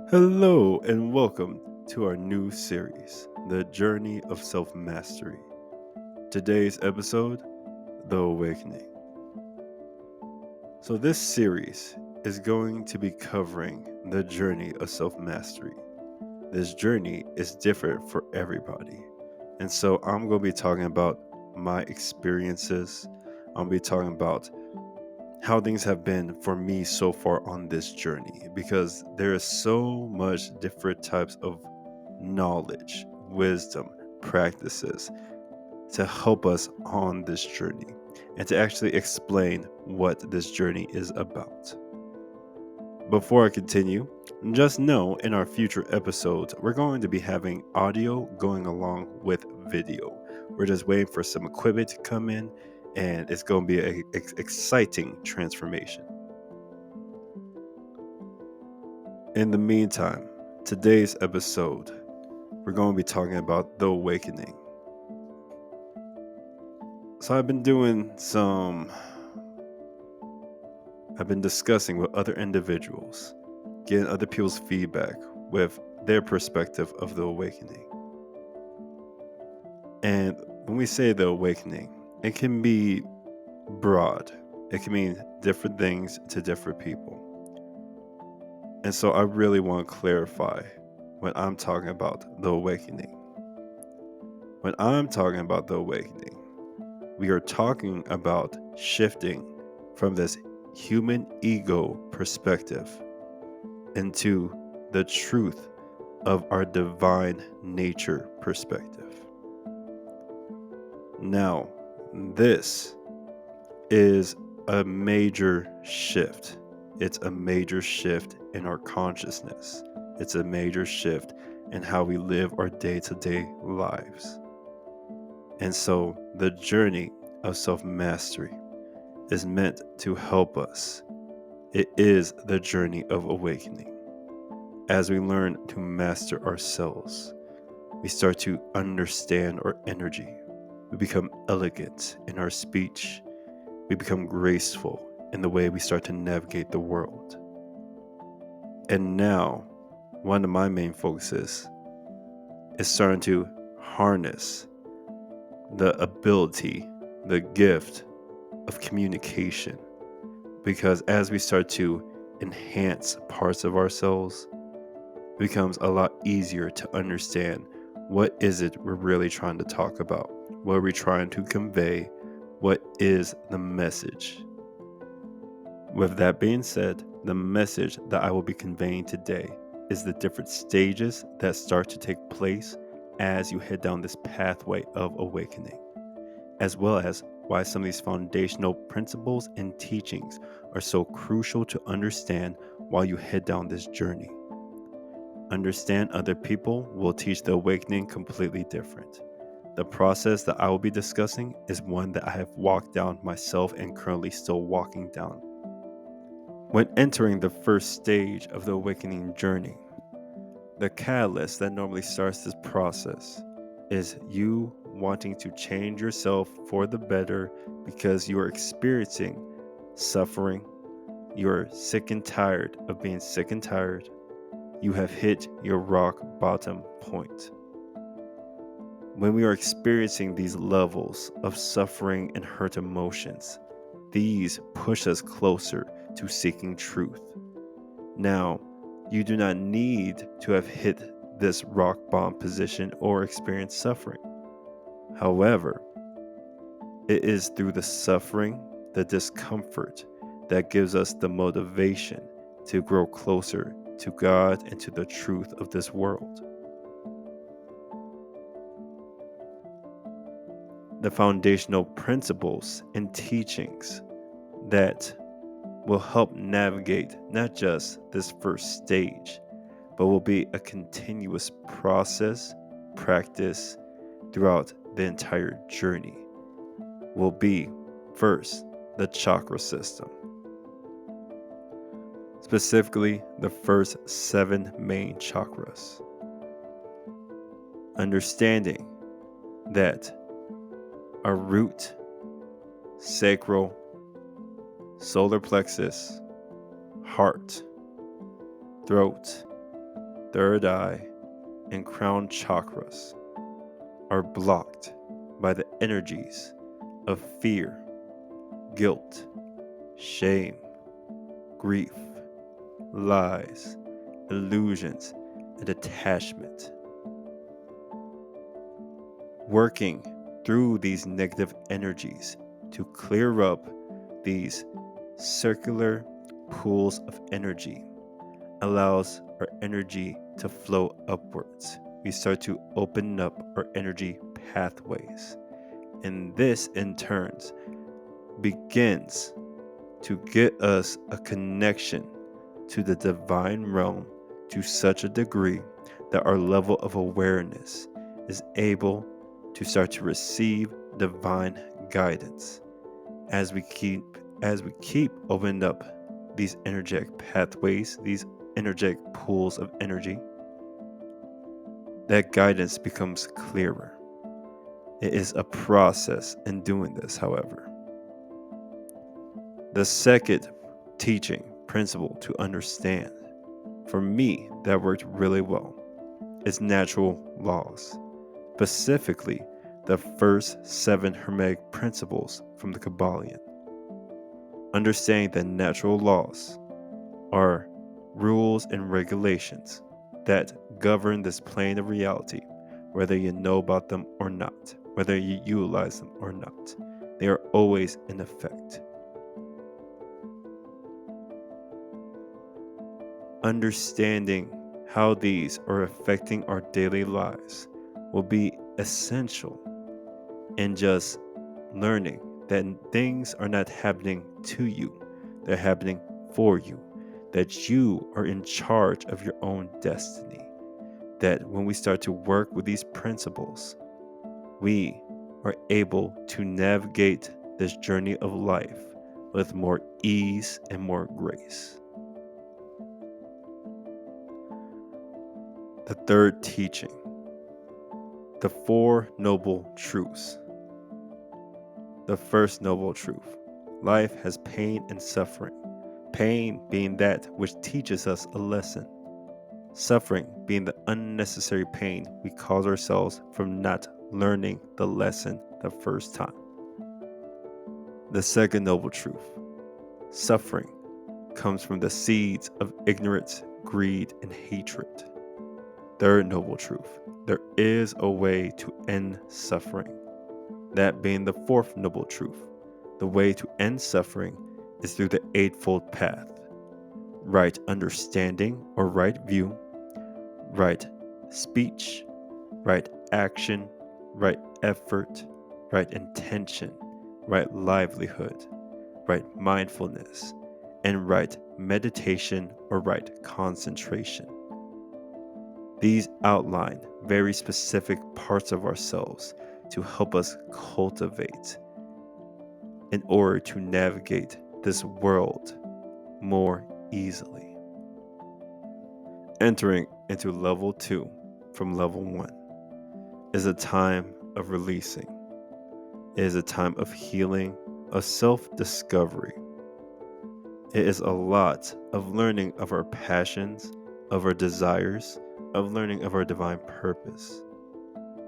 Hello, and welcome to our new series, The Journey of Self Mastery. Today's episode, The Awakening. So, this series is going to be covering the journey of self mastery. This journey is different for everybody. And so, I'm going to be talking about my experiences. I'm going to be talking about how things have been for me so far on this journey because there is so much different types of knowledge, wisdom, practices to help us on this journey and to actually explain what this journey is about. Before I continue, just know in our future episodes, we're going to be having audio going along with video. We're just waiting for some equipment to come in, and it's going to be an exciting transformation. In the meantime, today's episode, we're going to be talking about the awakening. So I've been discussing with other individuals, getting other people's feedback with their perspective of the awakening. And when we say the awakening, it can be broad. It can mean different things to different people. And so I really want to clarify when I'm talking about the awakening. When I'm talking about the awakening, we are talking about shifting from this human ego perspective into the truth of our divine nature perspective. Now, this is a major shift. It's a major shift in our consciousness. It's a major shift in how we live our day-to-day lives. And so the journey of self-mastery is meant to help us. It is the journey of awakening. As we learn to master ourselves, we start to understand our energy. We become elegant in our speech. We become graceful in the way we start to navigate the world. And now, one of my main focuses is starting to harness the ability, the gift of communication. Because as we start to enhance parts of ourselves, it becomes a lot easier to understand what is it we're really trying to talk about? What are we trying to convey? What is the message? With that being said, the message that I will be conveying today is the different stages that start to take place as you head down this pathway of awakening, as well as why some of these foundational principles and teachings are so crucial to understand while you head down this journey. Understand other people will teach the awakening completely different. The process that I will be discussing is one that I have walked down myself and currently still walking down. When entering the first stage of the awakening journey, the catalyst that normally starts this process is you wanting to change yourself for the better because you are experiencing suffering. You're sick and tired of being sick and tired. You have hit your rock bottom point. When we are experiencing these levels of suffering and hurt emotions, these push us closer to seeking truth. Now, you do not need to have hit this rock bottom position or experience suffering. However, it is through the suffering, the discomfort, that gives us the motivation to grow closer to God and to the truth of this world. The foundational principles and teachings that will help navigate not just this first stage, but will be a continuous process, practice throughout the entire journey, will be first, the chakra system. Specifically, the first 7 main chakras. Understanding that our root, sacral, solar plexus, heart, throat, third eye, and crown chakras are blocked by the energies of fear, guilt, shame, grief, lies, illusions, and attachment. Working through these negative energies to clear up these circular pools of energy allows our energy to flow upwards. We start to open up our energy pathways. And this, in turn, begins to get us a connection to the divine realm to such a degree that our level of awareness is able to start to receive divine guidance as we keep opening up these energetic pathways, these energetic pools of energy. That guidance becomes clearer. It is a process in doing this, however. The second teaching principle to understand, for me, that worked really well, is natural laws, specifically the first 7 Hermetic principles from the Kabbalion. Understanding that natural laws are rules and regulations that govern this plane of reality, whether you know about them or not, whether you utilize them or not. They are always in effect. Understanding how these are affecting our daily lives will be essential in just learning that things are not happening to you, they're happening for you, that you are in charge of your own destiny. That when we start to work with these principles, we are able to navigate this journey of life with more ease and more grace. The third teaching, the 4 noble truths. The first noble truth: life has pain and suffering. Pain being that which teaches us a lesson. Suffering being the unnecessary pain we cause ourselves from not learning the lesson the first time. The second noble truth: suffering comes from the seeds of ignorance, greed, and hatred. Third noble truth: there is a way to end suffering. That being the fourth noble truth: the way to end suffering is through the Eightfold Path. Right understanding or right view, right speech, right action, right effort, right intention, right livelihood, right mindfulness, and right meditation or right concentration. These outline very specific parts of ourselves to help us cultivate in order to navigate this world more easily. Entering into level 2 from level 1 is a time of releasing. It is a time of healing, of self-discovery. It is a lot of learning of our passions, of our desires, of learning of our divine purpose.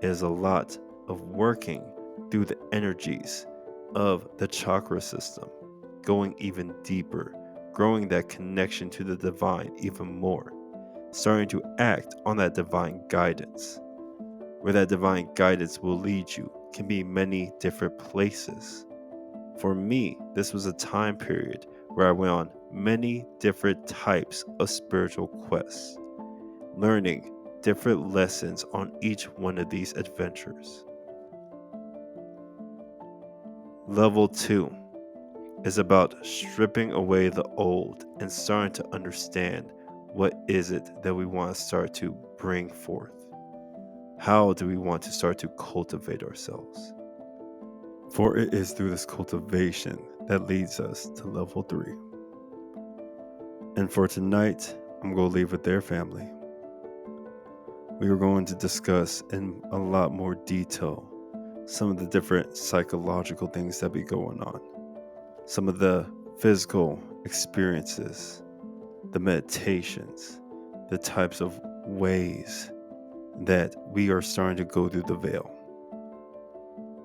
It is a lot of working through the energies of the chakra system, going even deeper, growing that connection to the divine even more, starting to act on that divine guidance. Where that divine guidance will lead you can be many different places. For me, this was a time period where I went on many different types of spiritual quests, learning different lessons on each one of these adventures. Level 2 is about stripping away the old and starting to understand what is it that we want to start to bring forth. How do we want to start to cultivate ourselves? For it is through this cultivation that leads us to level 3. And for tonight, I'm going to leave it there, family. We are going to discuss in a lot more detail some of the different psychological things that be going on, some of the physical experiences, the meditations, the types of ways that we are starting to go through the veil.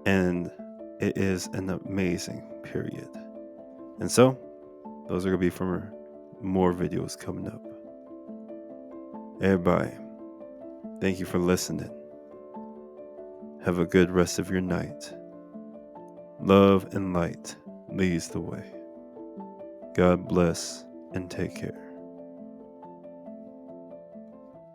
And it is an amazing period. And so, those are going to be from more videos coming up. Everybody, thank you for listening. Have a good rest of your night. Love and light leads the way. God bless and take care.